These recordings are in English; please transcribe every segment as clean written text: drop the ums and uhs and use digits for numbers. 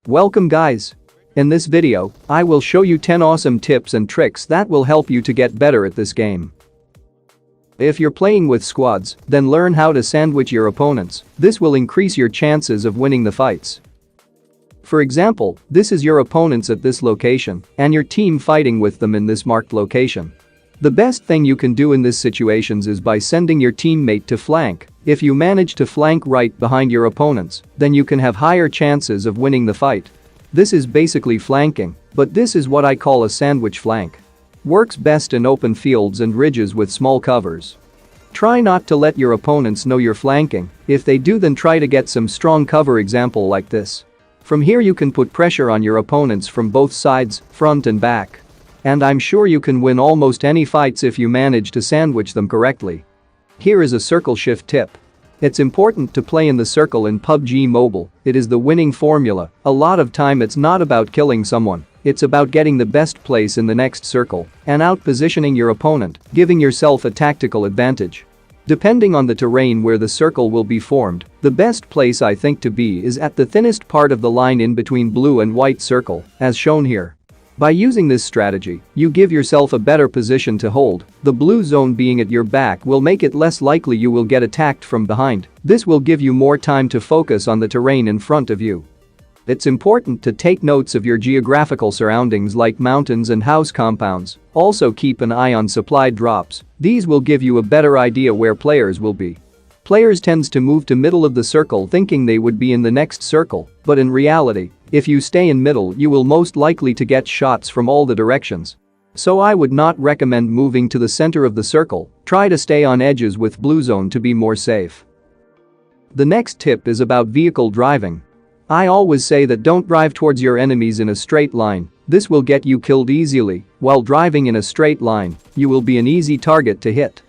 Welcome guys. In this video, I will show you 10 awesome tips and tricks that will help you to get better at this game. If you're playing with squads, then learn how to sandwich your opponents. This will increase your chances of winning the fights. For example, this is your opponents at this location and your team fighting with them in this marked location. The best thing you can do in these situations is by sending your teammate to flank. If you manage to flank right behind your opponents, then you can have higher chances of winning the fight. This is basically flanking, but this is what I call a sandwich flank. Works best in open fields and ridges with small covers. Try not to let your opponents know you're flanking. If they do, then try to get some strong cover, example like this. From here you can put pressure on your opponents from both sides, front and back. And I'm sure you can win almost any fights if you manage to sandwich them correctly. Here is a circle shift tip. It's important to play in the circle in PUBG Mobile. It is the winning formula. A lot of time it's not about killing someone. It's about getting the best place in the next circle and out-positioning your opponent, giving yourself a tactical advantage. Depending on the terrain where the circle will be formed, the best place I think to be is at the thinnest part of the line in between blue and white circle, as shown here. By using this strategy, you give yourself a better position to hold. The blue zone being at your back will make it less likely you will get attacked from behind. This will give you more time to focus on the terrain in front of you. It's important to take notes of your geographical surroundings like mountains and house compounds. Also keep an eye on supply drops. These will give you a better idea where players will be. Players tends to move to middle of the circle thinking they would be in the next circle, but in reality, if you stay in middle you will most likely to get shots from all the directions. So I would not recommend moving to the center of the circle. Try to stay on edges with blue zone to be more safe. The next tip is about vehicle driving. I always say that don't drive towards your enemies in a straight line. This will get you killed easily. While driving in a straight line, you will be an easy target to hit.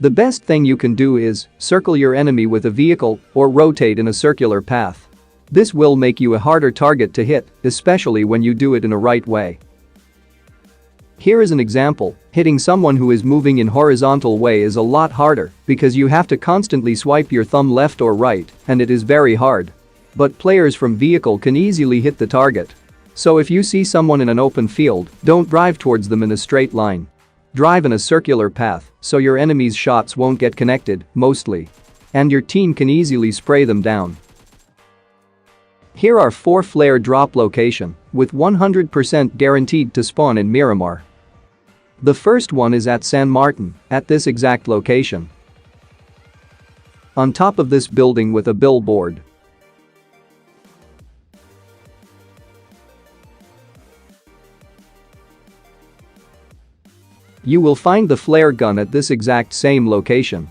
The best thing you can do is circle your enemy with a vehicle or rotate in a circular path. This will make you a harder target to hit, especially when you do it in a right way. Here is an example. Hitting someone who is moving in horizontal way is a lot harder because you have to constantly swipe your thumb left or right, and it is very hard. But players from vehicle can easily hit the target. So if you see someone in an open field, don't drive towards them in a straight line. Drive in a circular path so your enemy's shots won't get connected, mostly. And your team can easily spray them down. Here are 4 flare drop location with 100% guaranteed to spawn in Miramar. The first one is at San Martin, at this exact location. On top of this building with a billboard. You will find the flare gun at this exact same location.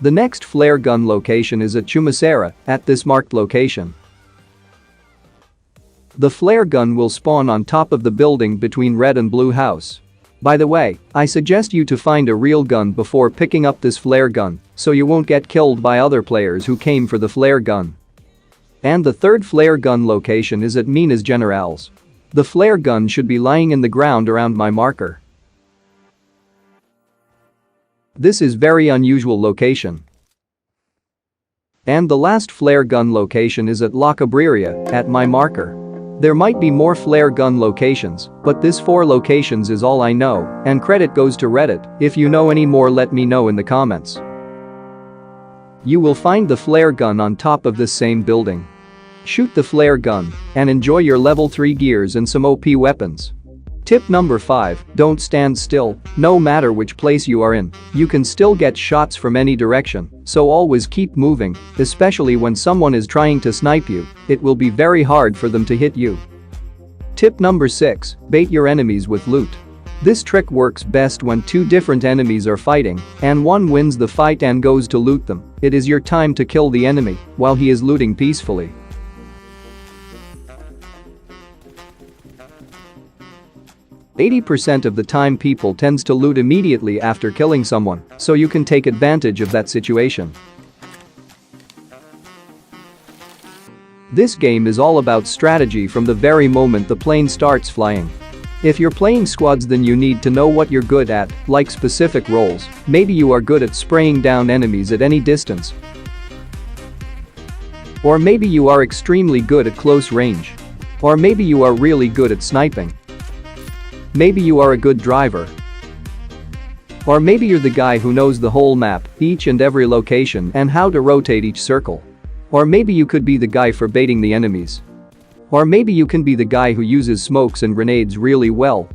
The next flare gun location is at Chumacera, at this marked location. The flare gun will spawn on top of the building between red and blue house. By the way, I suggest you to find a real gun before picking up this flare gun, so you won't get killed by other players who came for the flare gun. And the third flare gun location is at Minas Generales. The flare gun should be lying in the ground around my marker. This is very unusual location. And the last flare gun location is at La Cabrera, at my marker. There might be more flare gun locations, but this 4 locations is all I know, and credit goes to Reddit. If you know any more, let me know in the comments. You will find the flare gun on top of this same building. Shoot the flare gun and enjoy your level 3 gears and some OP weapons. Tip number 5, don't stand still. No matter which place you are in, you can still get shots from any direction, so always keep moving, especially when someone is trying to snipe you. It will be very hard for them to hit you. Tip number 6, bait your enemies with loot. This trick works best when 2 different enemies are fighting and one wins the fight and goes to loot them. It is your time to kill the enemy while he is looting peacefully. 80% of the time people tends to loot immediately after killing someone, so you can take advantage of that situation. This game is all about strategy from the very moment the plane starts flying. If you're playing squads, then you need to know what you're good at, like specific roles. Maybe you are good at spraying down enemies at any distance. Or maybe you are extremely good at close range. Or maybe you are really good at sniping. Maybe you are a good driver. Or maybe you're the guy who knows the whole map, each and every location and how to rotate each circle. Or maybe you could be the guy for baiting the enemies. Or maybe you can be the guy who uses smokes and grenades really well.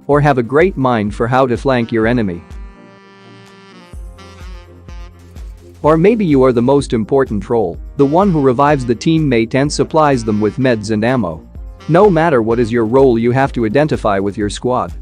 Or have a great mind for how to flank your enemy. Or maybe you are the most important role, the one who revives the teammate and supplies them with meds and ammo. No matter what is your role, you have to identify with your squad.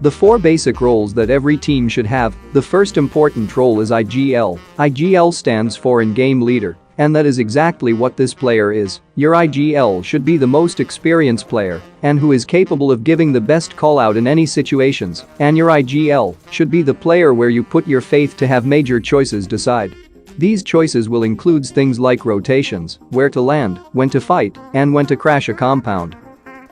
The 4 basic roles that every team should have. The first important role is IGL. IGL stands for In-Game Leader, and that is exactly what this player is. Your IGL should be the most experienced player and who is capable of giving the best call out in any situations, and your IGL should be the player where you put your faith to have major choices decide. These choices will include things like rotations, where to land, when to fight, and when to crash a compound.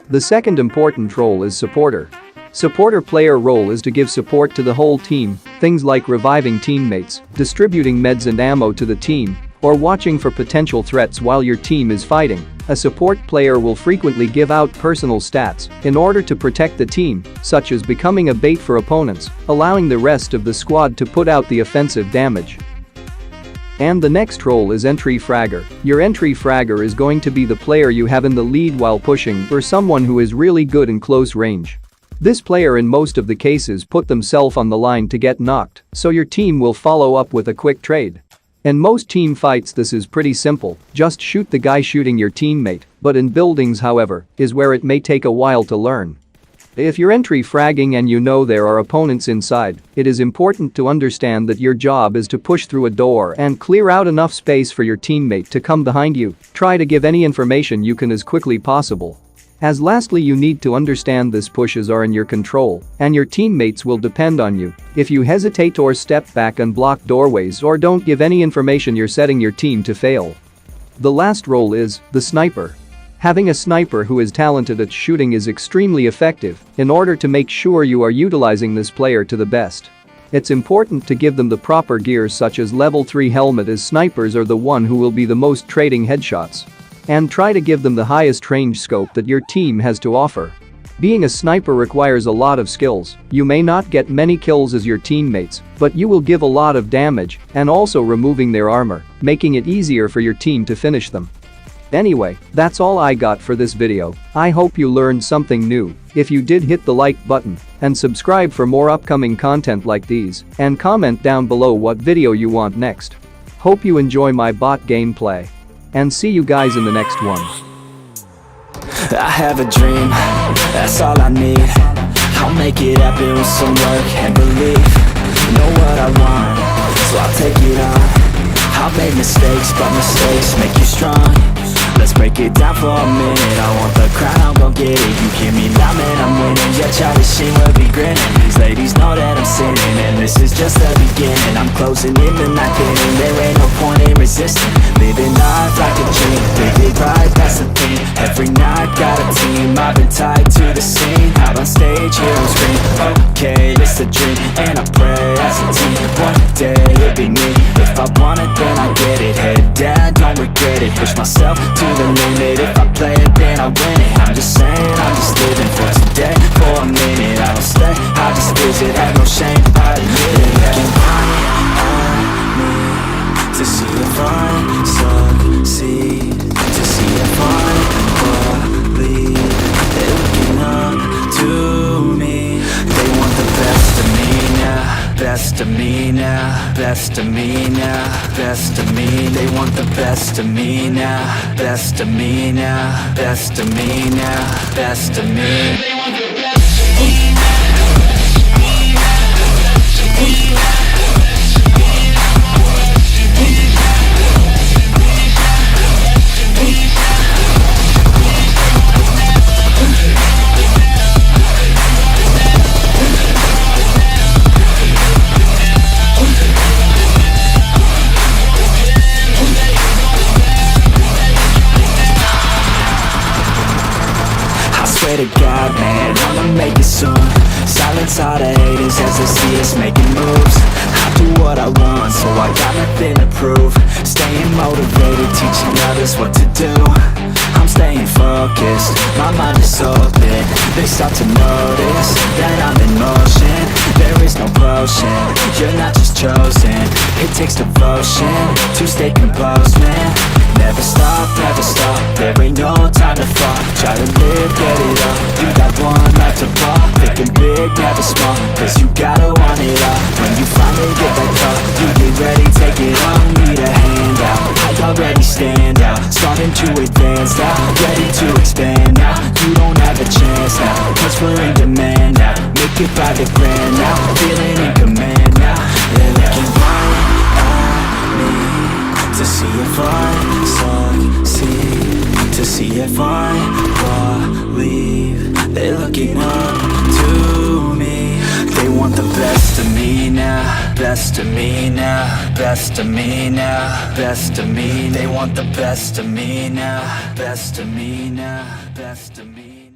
The second important role is Supporter. Supporter player role is to give support to the whole team, things like reviving teammates, distributing meds and ammo to the team, or watching for potential threats while your team is fighting. A support player will frequently give out personal stats in order to protect the team, such as becoming a bait for opponents, allowing the rest of the squad to put out the offensive damage. And the next role is Entry Fragger. Your Entry Fragger is going to be the player you have in the lead while pushing, or someone who is really good in close range. This player in most of the cases put themselves on the line to get knocked, so your team will follow up with a quick trade. In most team fights this is pretty simple, just shoot the guy shooting your teammate, but in buildings, however, is where it may take a while to learn. If you're entry fragging and you know there are opponents inside, it is important to understand that your job is to push through a door and clear out enough space for your teammate to come behind you. Try to give any information you can as quickly possible. As lastly, you need to understand this pushes are in your control and your teammates will depend on you. If you hesitate or step back and block doorways or don't give any information, you're setting your team to fail. The last role is the sniper. Having a sniper who is talented at shooting is extremely effective in order to make sure you are utilizing this player to the best. It's important to give them the proper gear such as level 3 helmet, as snipers are the one who will be the most trading headshots. And try to give them the highest range scope that your team has to offer. Being a sniper requires a lot of skills. You may not get many kills as your teammates, but you will give a lot of damage and also removing their armor, making it easier for your team to finish them. Anyway, that's all I got for this video. I hope you learned something new. If you did, hit the like button and subscribe for more upcoming content like these, and comment down below what video you want next. Hope you enjoy my bot gameplay. And see you guys in the next one. I have a dream, that's all I need. I'll make it happen with some work and belief. Know what I want, so I'll take it on. I'll make mistakes, but mistakes make you strong. Let's break it down for a minute. I want the crown, I'm gon' get it. You hear me loud, man, I'm winning. Yeah, Charlie Sheen will be grinning. These ladies know that I'm sinning, and this is just the beginning. I'm closing in the night getting. There ain't no point in resisting. Living life like a dream, live it right, that's the thing. Every night got a team, I've been tied to the scene. Out on stage, here on screen. Okay, it's a dream, and I pray as a team. One day it'll be me. If I want it, then I get it. Head down, don't regret it. Push myself to the limit. If I play it, then I win it. I'm just saying, I'm just living for today. For a minute, I don't stay, I just visit. Have no shame, I admit it. Looking on me to see if I succeed, to see if I believe. They're looking up to me. They want the best of me now, best of me now, best of me now, best of me. They want the best of me now, best of me now, best of me now, best of me. They want the best of me now. Swear to God, man, I'ma make it soon. Silence all the haters as they see us making moves. I'm do what I want, so I got nothing to prove. Staying motivated, teaching others what to do. I'm staying focused, my mind is open. They start to notice that I'm in motion. There is no potion, you're not just chosen. It takes devotion to stay composed, man. Never stop, there ain't no time to fall. Try to live, get it up, you got one life to fall. Thinking big, never small, cause you gotta want it all. When you finally get that call, you get ready, take it on. Need a hand out, I already stand out. Starting to advance now, ready to expand now. You don't have a chance now, cause we're in demand now. Make it by the grand now, feeling in command now. They're looking right at me to see if I succeed, to see if I believe. They're looking up to me. They want the best of me now, best of me now, best of me now, best of me. They want the best of me now, best of me now, best of me.